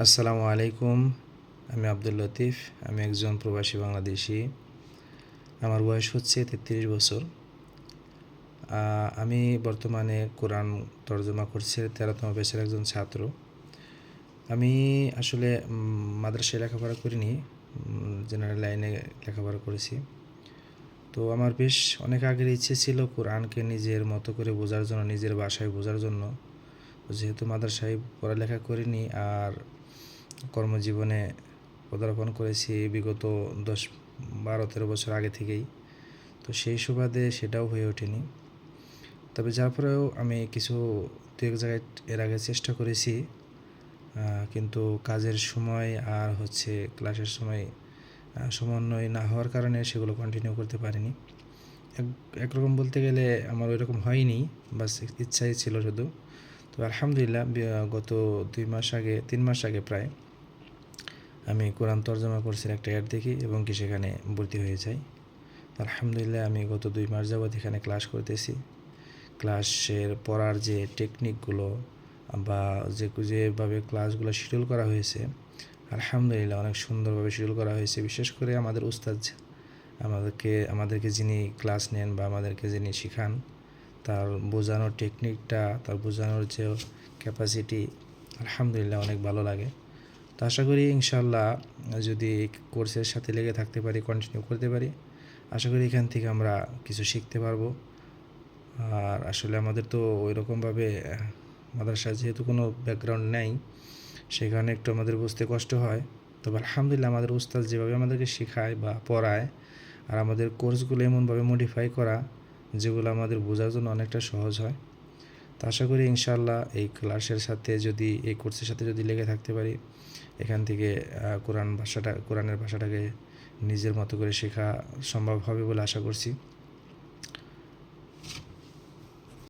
আসসালামু আলাইকুম। আমি আব্দুল লতিফ। আমি একজন প্রবাসী বাংলাদেশি। আমার বয়স হচ্ছে ৩৩ বছর। আমি বর্তমানে কোরআন তর্জমা করছি ১৩তম ব্যাচের একজন ছাত্র। আমি আসলে মাদ্রাসায় লেখাপড়া করিনি, জেনারেল লাইনে লেখাপড়া করেছি। তো আমার বেশ অনেক আগের ইচ্ছে ছিল কোরআনকে নিজের মতো করে বোঝার জন্য, নিজের ভাষায় বোঝার জন্য। যেহেতু মাদ্রাসায় পড়ালেখা করিনি আর কর্মজীবনে পদার্পণ করেছি বিগত ১০, ১২, ১৩ বছর আগে থেকেই, তো সেই সুবাদে সেটাও হয়ে ওঠেনি। তবে যার পরেও আমি কিছু দু এক জায়গায় এর আগে চেষ্টা করেছি, কিন্তু কাজের সময় আর ক্লাসের সময় সমন্বয় না হওয়ার কারণে সেগুলো কন্টিনিউ করতে পারিনি। একরকম বলতে গেলে আমার ওইরকম হয়নি, বাস ইচ্ছাই ছিল শুধু। তো আলহামদুলিল্লাহ গত ৩ মাস আগে প্রায় আমি কোরআন তর্জমা কোর্সের একটা অ্যাড দেখি এবং সেখানে ভর্তি হয়ে যাই। আলহামদুলিল্লাহ আমি গত ২ মাস যাবৎ এখানে ক্লাস করতেছি। ক্লাসের পড়ার যে টেকনিকগুলো বা যেভাবে ক্লাসগুলো শিডিউল করা হয়েছে, আলহামদুলিল্লাহ অনেক সুন্দরভাবে শিডিউল করা হয়েছে। বিশেষ করে আমাদের উস্তাদ আমাদেরকে যিনি ক্লাস নেন বা আমাদেরকে যিনি শেখান, তার বোঝানোর টেকনিকটা, তার বোঝানোর যে ক্যাপাসিটি, আলহামদুলিল্লাহ অনেক ভালো লাগে। তো আশা করি ইনশাআল্লাহ যদি কোর্সের সাথে লেগে থাকতে পারি, কন্টিনিউ করতে পারি, আশা করি এখান থেকে আমরা কিছু শিখতে পারবো। আর আসলে আমাদের তো ওইরকমভাবে মাদ্রাসায় যেহেতু কোনো ব্যাকগ্রাউন্ড নেই, সেখানে একটু আমাদের বুঝতে কষ্ট হয়। তবে আলহামদুলিল্লাহ আমাদের উস্তাদ যেভাবে আমাদেরকে শেখায় বা পড়ায়, আর আমাদের কোর্সগুলো এমনভাবে মডিফাই করা যেগুলো আমাদের বোঝার জন্য অনেকটা সহজ হয়। তো আশা করি ইনশাআল্লাহ এই কোর্সের সাথে যদি লেগে থাকতে পারি, এখান থেকে কোরআনের ভাষাটাকে নিজের মতো করে শেখা সম্ভব হবে বলে আশা করছি।